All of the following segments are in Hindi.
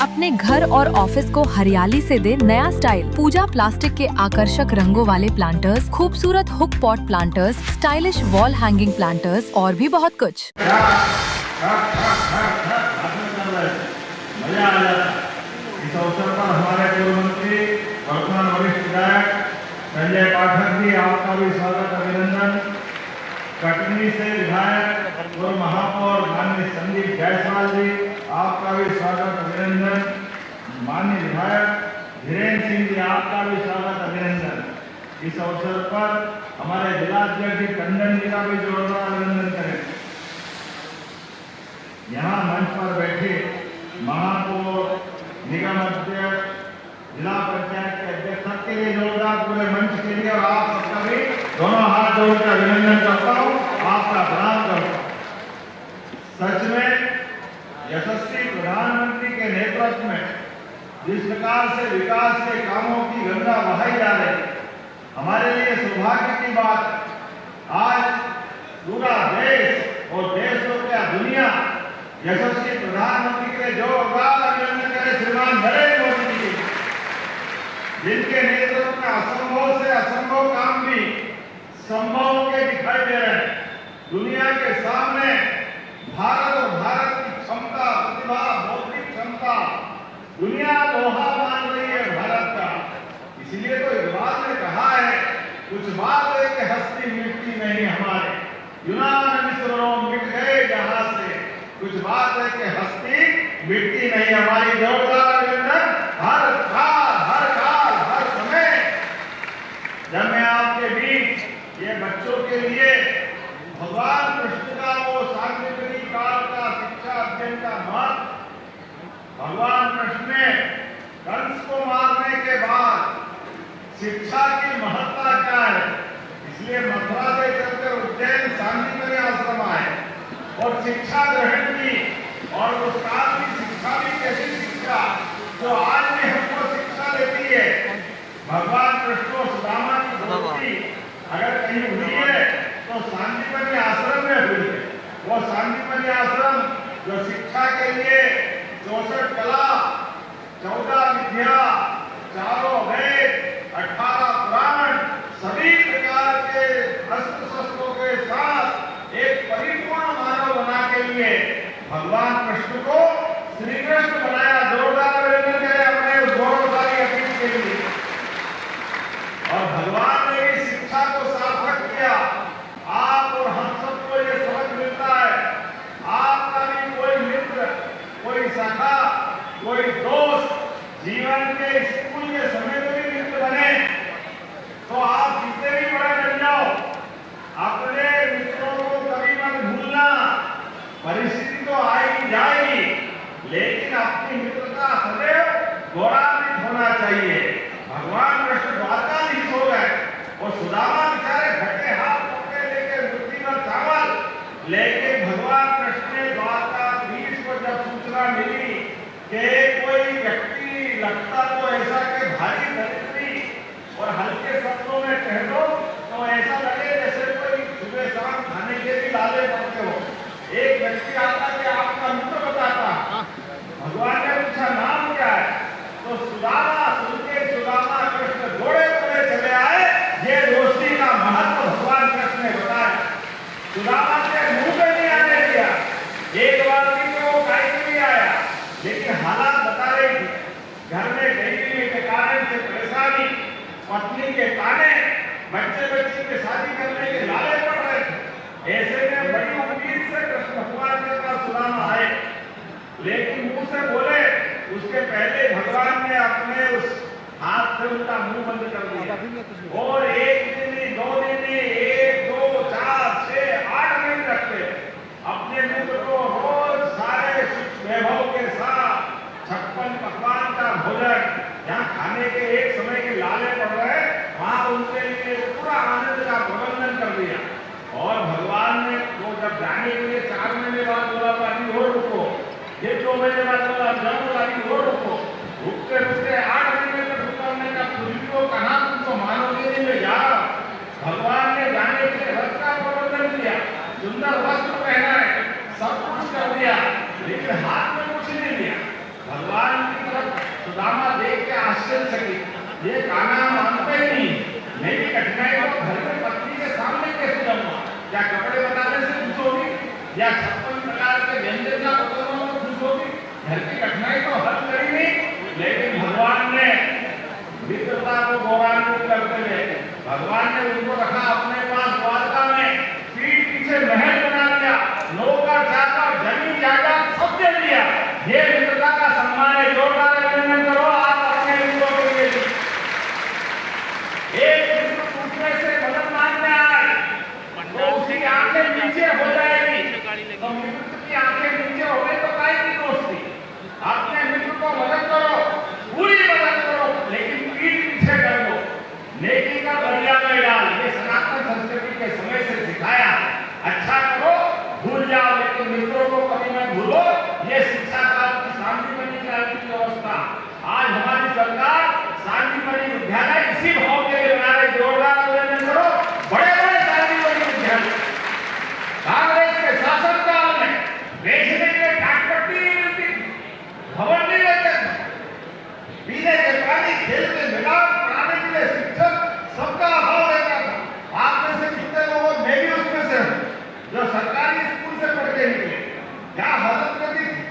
अपने घर और ऑफिस को हरियाली से दे नया स्टाइल। पूजा प्लास्टिक के आकर्षक रंगों वाले प्लांटर्स, खूबसूरत hook pot planters, stylish wall hanging planters और भी बहुत कुछ। मजा आ जाता। इस अवसर पर हमारे पूर्व मंत्री वर्तमान वरिष्ठ विधायक संजय पाठक जी, आपका भी स्वागत अभिनंदन। कटनी से विधायक पूर्व महापौर माननीय संदीप जायसवाल जी, आपका भी स्वागत अभिनंदन। माननीय विधायक धीरेन्द्र सिंह जी, आपका भी स्वागत अभिनंदन। इस अवसर पर हमारे जिलाध्यक्ष जी टंडन जी का भी जोरदार अभिनंदन करें। यहाँ मंच पर बैठे महापौर, निगम अध्यक्ष, जिला पंचायत के अध्यक्ष, सबके लिए जोरदार पूरे मंच के लिए और आप सबका भी दोनों हाथ जोड़कर अभिनंदन करता हूँ, आपका प्रणाम करता हूँ। सच में यशस्वी प्रधानमंत्री के नेतृत्व में जिस प्रकार से विकास के कामों की गंगा बहाई जा रही, हमारे लिए सौभाग्य की बात। आज पूरा देश और देश तो क्या दुनिया यशस्वी प्रधानमंत्री के जोरदार अभिनंदन करे श्रीमान नरेंद्र मोदी जी, जिनके नेतृत्व में असंभव से असंभव काम भी संभव के दिखाई दे रहे हैं। दुनिया के सामने भारत और भारत की क्षमता, प्रतिभा, बौद्धिक क्षमता दुनिया लोहा मान रही है भारत का। इसलिए तो इकबाल ने कहा है, कुछ बात है कि हस्ती मिटती नहीं हमारे, यूनान मिस्रों मिट गए जहां से, कुछ बात है कि हस्ती मिटती नहीं हमारी। जोरदार अभिनंदन। हर काल हर समय जब मैं आपके बीच ये बच्चों के लिए भगवान कृष्ण का वो सांस्कृतिक काल का शिक्षा अध्ययन का महत्व, भगवान कृष्ण ने कंस को मारने के बाद शिक्षा की महत्ता क्या है, इसलिए मथुरा से चलकर उज्जैन शांतिमय आश्रम आए और शिक्षा ग्रहण की। और उस काल की शिक्षा भी कैसी शिक्षा जो आज में हमको शिक्षा देती है। भगवान कृष्ण और सुदामा की दोस्ती अगर कहीं हुई है तो शांतिमय आश्रम में हुई है। वो शांतिमय आश्रम जो शिक्षा के लिए 64 कला, 14 विद्या, 4 वेद, 18 पुराण, सभी प्रकार के अस्त्र शस्त्रों के साथ एक परिपूर्ण मानव बना के लिए भगवान कृष्ण को श्री कृष्ण बनाया। जोरदार अभिनंदन करें अपने उस गौरवशाली अतीत के लिए। और भगवान ने इस शिक्षा को सार्थक किया। आप और हम सबको ये समझ मिलता है, आपका भी कोई मित्र, कोई सखा, कोई दोस्त जीवन के स्कूल के समय में भी मित्र बने तो आप जितने भी बड़े बन जाओ, अपने मित्रों को कभी मत भूलना। परिस्थिति तो आएगी जाएगी, लेकिन अपनी मित्रता सदैव गौरवान्वित होना चाहिए। भगवान कृष्ण द्वारकाधीश हो गए और सुदामा बेचारे भटके हाथ पकड़े लेके मुट्ठी भर चावल, लेकिन भगवान कृष्ण ने द्वारकाधीश को जब सूचना मिली कि कोई व्यक्ति लगता तो ऐसा कि भारी दरिद्री और हल्के शब्दों में कह दो तो ऐसा लगे जैसे कोई सुबह शाम खाने के भी लाले पड़ते हो। एक व्यक्ति आता कि आपका मित्र बताता, भगवान ने पूछा नाम क्या है, तो सुदामा सुनके सुदामा कृष्ण घोड़े घोड़े चले आए। ये दोस्ती का महत्व भगवान कृष्ण ने बताया। सुदामा के मुंह पे नहीं आने दिया। एक बार भी तो वो कहीं नहीं आया, लेकिन हालात बता रही थी, घर में गरीबी के कारण से परेशानी, पत्नी के ताने, बच्चे के शादी करने के लाले पड़ रहे थे। ऐसे में बड़ी उम्मीद से कृष्ण भगवान के पास सुदामा आए, लेकिन मुंह से बोले उसके पहले भगवान ने अपने उस हाथ से उनका मुंह बंद कर दिया। और एक दिन नहीं, 2 दिन नहीं, 1, 2, 4, 6, 8 दिन रखते अपने मुंह को रोज सारे सुख वैभव के साथ 56 पकवान का भोजन, जहाँ खाने के एक समय के लाले पड़ रहे, वहां उनके लिए पूरा आनंद का प्रबंधन कर दिया। और भगवान ने वो जब जाने के लिए 4 महीने बाद बोला अभी और रुको, ये 2 महीने बाद बोला जाओ अभी और रुको, रुकते रुकते 8 महीने तक रुकने का तुझको कहा तुम तो मानोगे नहीं मैं जा रहा। भगवान ने जाने के लिए रथ का प्रबंधन किया, सुंदर वस्त्र पहनाए, सब कुछ कर दिया, लेकिन हाथ में कुछ नहीं दिया। भगवान की सुदामा देख के आश्चर्यचकित, ये गाना मानते ही नहीं। मेरी कठिनाई को घर में पत्नी के सामने कैसे जाऊंगा? क्या कपड़े बताने से खुश होगी या 56 प्रकार के व्यंजन का बतौने में खुश होगी? घर की कठिनाई तो हल करी नहीं, लेकिन भगवान ने मित्रता को गौरवान्वित करते हुए भगवान ने उनको रखा अपने पास द्वारका में, पीठ पीछे महल बना दिया, नौकर चाकर जमीन जायदाद सब दे दिया। ये मित्रता का सम्मान है, जोरदार अभिनंदन करो आप अपने मित्रों के लिए। एक मित्र दूसरे से मदद मांगने आए तो उसकी आंखें नीचे हो जाएगी, तो मित्र की आंखें नीचे हो गई तो काय की दोस्ती? अपने मित्र को मदद करो, पूरी मदद करो, लेकिन पीठ पीछे कर दो, नेकी का दरिया में डाल। ये सनातन संस्कृति के समय से सिखाया। अच्छा करो, भूल जाओ, लेकिन मित्रों को कभी मत भूलो। ये शिक्षा काल की शांतिमणि क्रांति की व्यवस्था आज हमारी सरकार शांतिमणि विद्यालय इसी भाव के लिए बना रही। जोरदार अभिनंदन करो। बड़े बड़े शांतिमणि विद्यालय कांग्रेस के शासनकाल में बेचने के लिए डाकपट्टी नहीं मिलती, भवन नहीं मिलते, पीने के पानी, खेल के मैदान, पढ़ाने के लिए शिक्षक, सबका अभाव रहता था। आप में से कितने लोगों, मैं भी उसमें से हूं, जो सरकारी स्कूल से पढ़ के निकले, क्या हालत करती थी?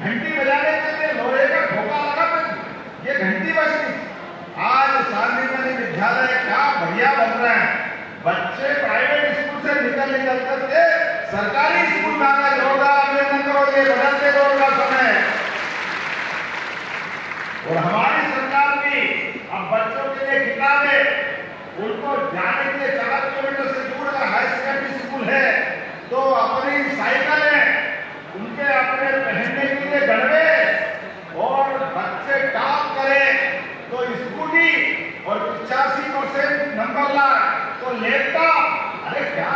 घंटी बजाने के लिए लोहे का ठोका लगाते थे, ये घंटी बजती। आज शांतिमणि विद्यालय क्या बढ़िया बन रहे हैं। बच्चे प्राइवेट स्कूल से निकल करके सरकारी स्कूल में आना। जोरदार अभिनंदन करो, ये बदलते दौर का समय है। और हमारी सरकार भी अब बच्चों के लिए किताबें, उनको जाने के लिए 4 किलोमीटर से दूर अगर हाई सेकेंडरी स्कूल है तो अपनी साइकिल है, उनके अपने पहनने के लिए गड़बे, और बच्चे टॉप करें तो स्कूटी, और 85% नंबर ला तो लैपटॉप। अरे क्या